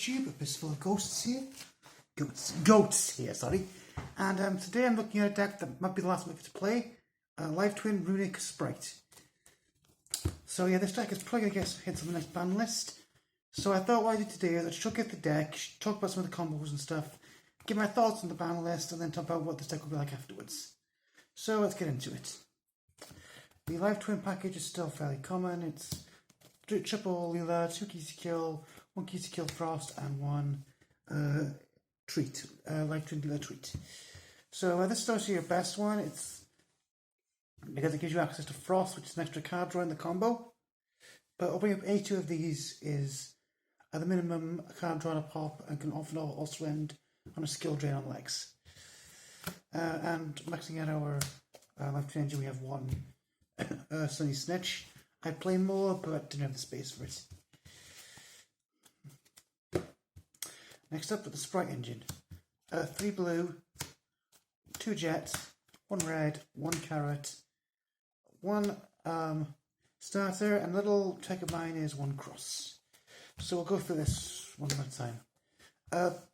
YouTube, a fistful of ghosts here. Goats here, sorry. And today I'm looking at a deck that might be the last one to play. Live Twin Runick Spright. So yeah, this deck is probably going to get hits on the next ban list. So I thought what I did today is I'd just look at the deck, talk about some of the combos and stuff, give my thoughts on the ban list, and then talk about what this deck will be like afterwards. So let's get into it. The Live Twin package is still fairly common. It's triple Leela, 2 keys to kill, 1 key to kill Frost, and 1 treat, Live Twin Leela treat. So this is obviously your best one. It's because it gives you access to Frost, which is an extra card draw in the combo. But opening up A2 of these is at the minimum a card draw on a pop and can often also end on a skill drain on legs. And maxing out our Live Twin engine, we have 1 Sunny Snitch. I'd play more, but didn't have the space for it. Next up, with the Spright engine. 3 blue, 2 jet, 1 red, 1 carrot, 1 starter, and a little trick of mine is 1 cross. So we'll go through this one at a time.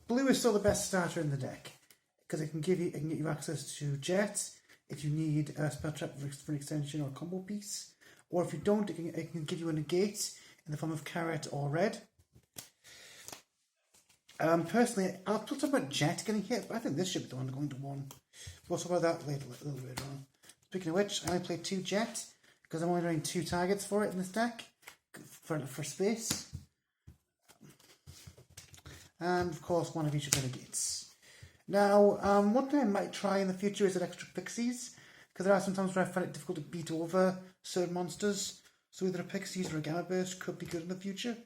Blue is still the best starter in the deck because it can get you access to jet if you need a spell trap for an extension or a combo piece, or if you don't, it can give you a negate in the form of carrot or red. Personally, I'll talk about jet getting hit, but I think this should be the one going to 1. We'll talk about that later, a little later on. Speaking of which, I only played 2 jet because I'm only running 2 targets for it in this deck for space, and of course 1 of each of the negates. Now, one thing I might try in the future is at extra pixies, because there are some times where I find it difficult to beat over certain monsters, so either a pixies or a gamma burst could be good in the future.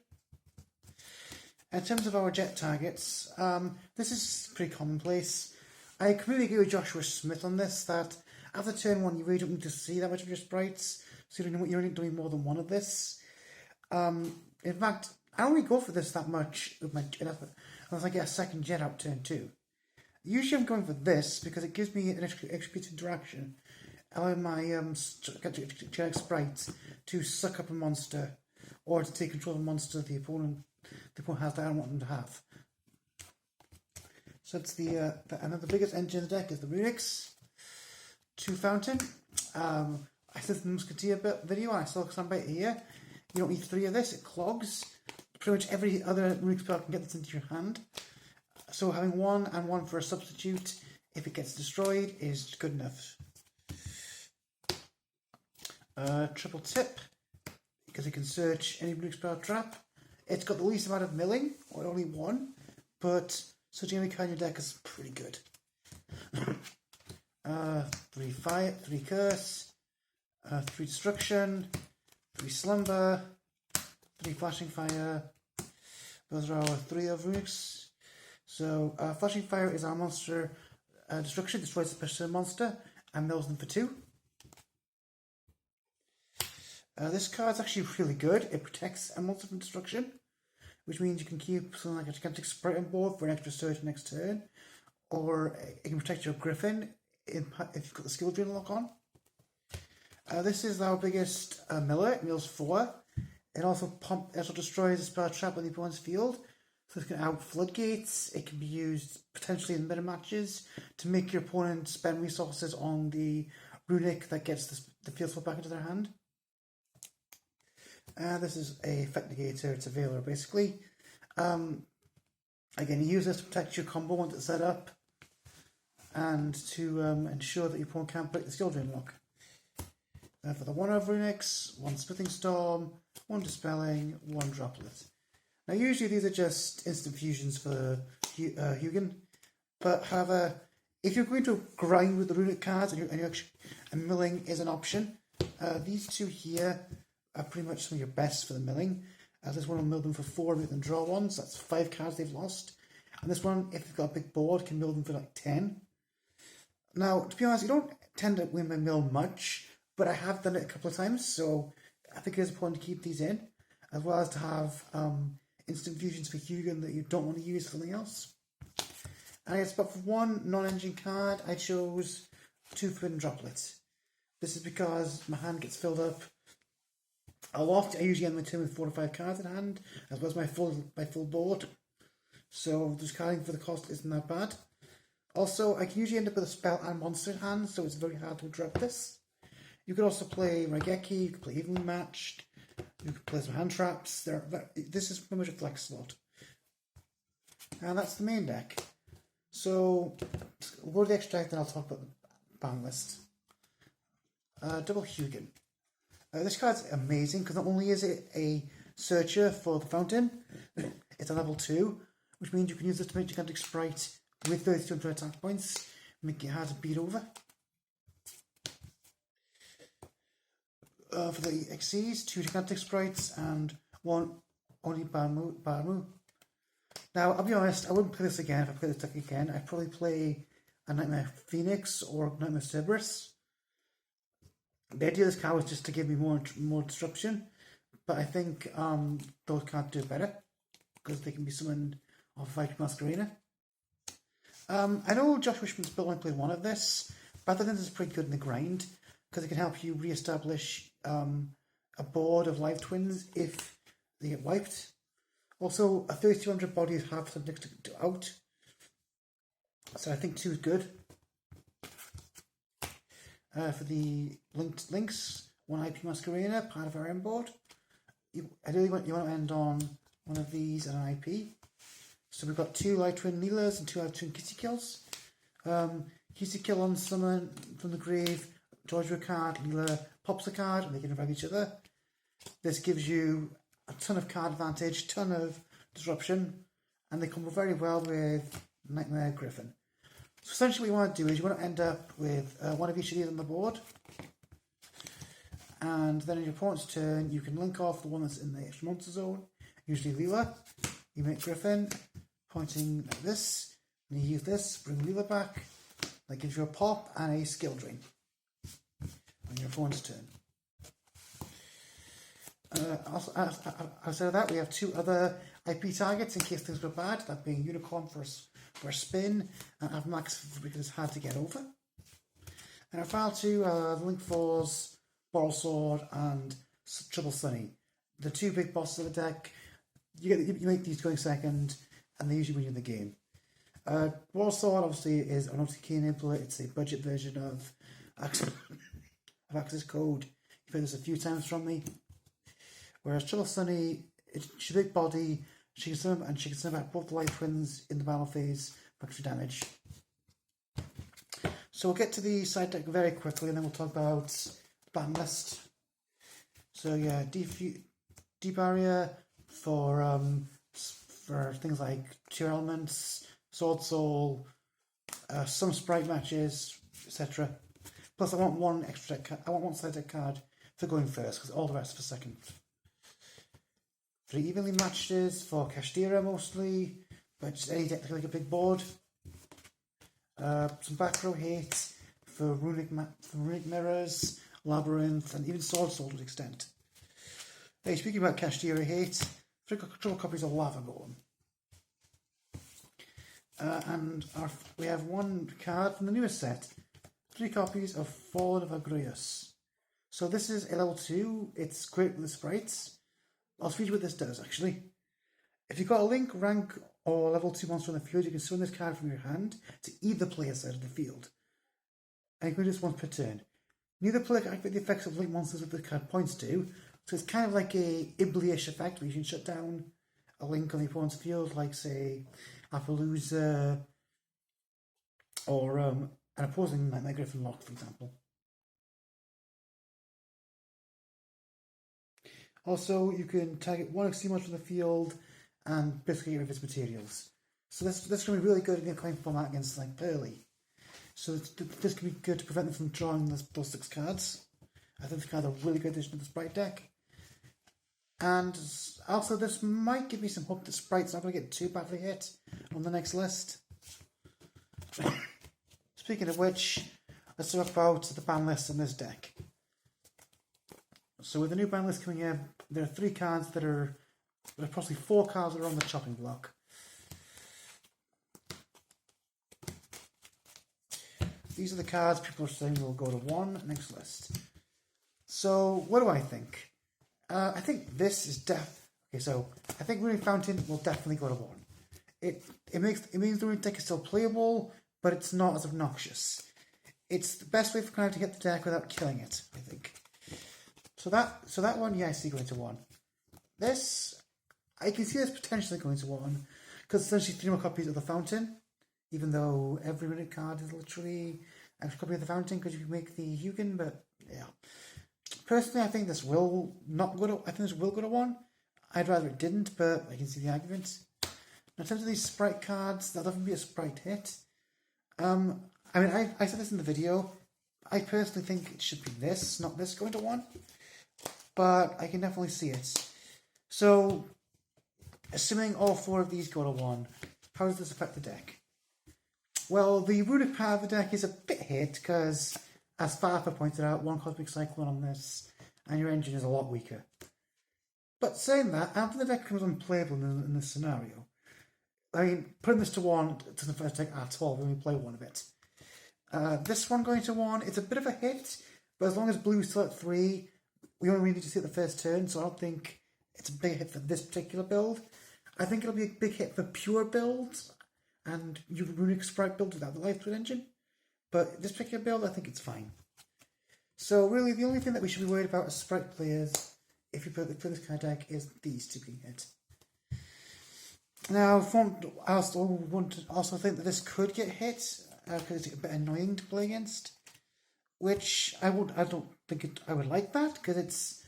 In terms of our jet targets, this is pretty commonplace. I completely agree with Joshua Smith on this, that after turn 1 you really don't need to see that much of your sprites, so you're only doing more than 1 of this. In fact, I don't really go for this that much with my unless I get a second jet out turn 2. Usually I'm going for this because it gives me an extra piece of interaction, allowing my generic sprites to suck up a monster or to take control of a monster the opponent has that I don't want them to have. So it's another biggest engine in the deck is the Runicks 2 Fountain. I said in the Musketeer video, and I still stand by it here. You don't need 3 of this, it clogs. Pretty much every other Runick spell can get this into your hand. So having 1 and 1 for a substitute, if it gets destroyed, is good enough. Triple tip, because it can search any Runick spell trap. It's got the least amount of milling, or only 1, but searching every card in your deck is pretty good. 3 fire, 3 curse, 3 destruction, 3 slumber, 3 flashing fire. Those are our 3 of Runicks. So flashing fire is our monster destruction, destroys a special monster and mills them for 2. This card's actually really good. It protects a monster from destruction, which means you can keep something like a gigantic sprite on board for an extra surge next turn, or it can protect your griffin if you've got the skill drain lock on. This is our biggest miller. It mills 4. It also destroys a spell trap on the opponent's field, so it can out floodgates. It can be used potentially in meta matches to make your opponent spend resources on the Runick that gets the field spell back into their hand. This is a effect negator. It's a veiler basically. Again, you use this to protect your combo once it's set up, and to ensure that your opponent can't break the skill drain lock. For the 1 of Runicks, 1 Smithing Storm, 1 Dispelling, 1 Droplet. Now usually these are just instant fusions for Hugin, but however, if you're going to grind with the Runick cards and milling is an option, these 2 here are pretty much some of your best for the milling. This one will mill them for 4 and make them draw 1, so that's 5 cards they've lost. And this one, if you've got a big board, can mill them for like 10. Now, to be honest, you don't tend to win by mill much, but I have done it a couple of times, so I think it is important to keep these in, as well as to have instant fusions for Hugin that you don't want to use for something else. And I guess, but for 1 non-engine card, I chose 2 Forbidden Droplets. This is because my hand gets filled up a lot. I usually end my turn with 4 to 5 cards in hand, as well as my full board. So discarding for the cost isn't that bad. Also, I can usually end up with a spell and monster in hand, so it's very hard to drop this. You could also play Raigeki, you could play Evenly Matched, you could play some hand traps. This is pretty much a flex slot. And that's the main deck. So, we'll go to the extra deck, then I'll talk about the ban list. Double Hugin. This card's amazing because not only is it a searcher for the fountain, it's a level 2, which means you can use this to make Gigantic Spright with 3200 attack points, make it hard to beat over. For the XCs, 2 Gigantic Sprites and 1 Oni Barmu. Now, I'll be honest, I wouldn't play this again if I play this deck again. I'd probably play a Nightmare Phoenix or Nightmare Cerberus. The idea of this card was just to give me more disruption, but I think those cards do better because they can be summoned off Viking Masquerena. I know Josh Wishman's build only played one of this, but I think this is pretty good in the grind because it can help you re-establish a board of live twins if they get wiped. Also, a 3200 body is half something to out, so I think 2 is good. For the links, 1 IP Masquerena, part of our end board. Ideally, you want to end on one of these and an IP. So we've got 2 live twin Leelas and 2 live twin Kissy Kills. Kissy Kill on summon from the grave, draws you a card, Leela pops a card, and they can revive each other. This gives you a ton of card advantage, ton of disruption, and they combo very well with Nightmare Griffin. So essentially what you want to do is you want to end up with one of each of these on the board, and then in your opponent's turn you can link off the one that's in the extra monster zone, usually Leela. You make Griffin, pointing like this, and you use this, bring Leela back. That gives you a pop and a skill drain on your opponent's turn. Outside of that, we have 2 other IP targets in case things go bad, that being Unicorn for a spin, and Avmax because it's hard to get over. And our final 2 the Link 4s, Boral Sword, and Trouble Sunny. The 2 big bosses of the deck. You make these going second, and they usually win you the game. Boral Sword obviously is an OTK enabler. It's a budget version of Access Code. You've heard this a few times from me. Whereas Trouble Sunny, she's a big body, she can summon back both the light twins in the battle phase for extra damage. So we'll get to the side deck very quickly and then we'll talk about the ban list. So yeah, deep barrier for things like 2 elements, Sword Soul, some sprite matches, etc. Plus I want one extra deck I want one side deck card for going first because all the rest for second. 3 evenly matches for Kashtira mostly, but just any deck like a big board. Some back row hate for Runick Mirrors, Labyrinth, and even Sword Soul to an extent. Hey, speaking about Kashtira hate, 3 control copies of Lava Golem. And we have 1 card from the newest set, 3 copies of Fallen of Agrius. So this is a level 2, it's great with the sprites. I'll read you what this does actually. If you've got a link, rank, or level 2 monster on the field, you can summon this card from your hand to either player side of the field. And you can do this once per turn. Neither player can activate the effects of link monsters that the card points to, so it's kind of like a Ibli-ish effect where you can shut down a link on the opponent's field, like say Appaloosa or an opposing Nightmare Griffin lock, for example. Also, you can target 1 XC monster on the field and basically get rid of its materials. So this is going to be really good in the acclaimed format against like early. So this can be good to prevent them from drawing those 6 cards. I think the cards are a really good addition to the Sprite deck. And also this might give me some hope that Sprite's not going to get too badly hit on the next list. Speaking of which, let's talk about the ban list in this deck. So with the new ban list coming in, there are 3 cards there are possibly 4 cards that are on the chopping block. These are the cards people are saying will go to 1 next list. So what do I think? I think this is okay, so I think Runick Fountain will definitely go to 1. it means the Runick deck is still playable, but it's not as obnoxious. It's the best way for Connor to hit the deck without killing it, I think. So that one, yeah, I see going to 1. This, I can see this potentially going to 1, because essentially 3 more copies of the Fountain, even though every Runick card is literally an extra copy of the Fountain because you can make the Hugin, but yeah. Personally, I think this will not go to. I think this will go to 1. I'd rather it didn't, but I can see the argument. Now, in terms of these Sprite cards, that'll definitely be a Sprite hit. I mean, I said this in the video. I personally think it should be this, not this going to 1. But I can definitely see it. So, assuming all 4 of these go to 1, how does this affect the deck? Well, the Runick part of the deck is a bit hit because, as Farfa pointed out, 1 Cosmic Cyclone on this, and your engine is a lot weaker. But saying that, after the deck becomes unplayable in this scenario, I mean, putting this to 1 doesn't affect the deck at all when we play one of it. This one going to 1, it's a bit of a hit, but as long as blue's still at 3, we only really need to see it the first turn, so I don't think it's a big hit for this particular build. I think it'll be a big hit for pure builds, and your Runick Spright build without the Life Twin engine. But this particular build, I think it's fine. So really, the only thing that we should be worried about as Sprite players, if you play this kind of deck, is these 2 being hit. Now, I also think that this could get hit, because it's a bit annoying to play against. Which I don't think I would like that, because it's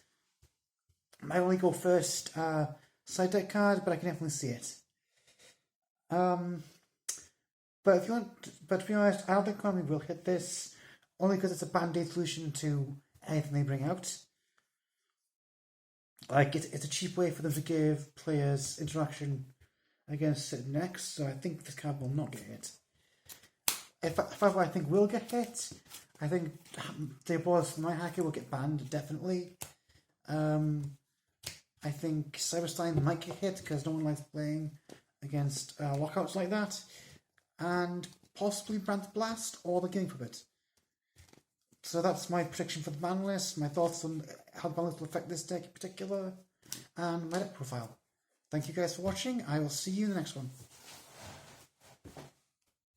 my only go first side deck card, but I can definitely see it. But to be honest, I don't think Konami will hit this, only because it's a band-aid solution to anything they bring out. Like, it's a cheap way for them to give players interaction against certain decks, so I think this card will not get hit. If I think will get hit, I think the boss Night Hacker will get banned, definitely. I think Cyberstein might get hit because no one likes playing against lockouts like that. And possibly Brand's Blast or the Game Puppet. So that's my prediction for the ban list, my thoughts on how the ban list will affect this deck in particular, and my deck profile. Thank you guys for watching. I will see you in the next one.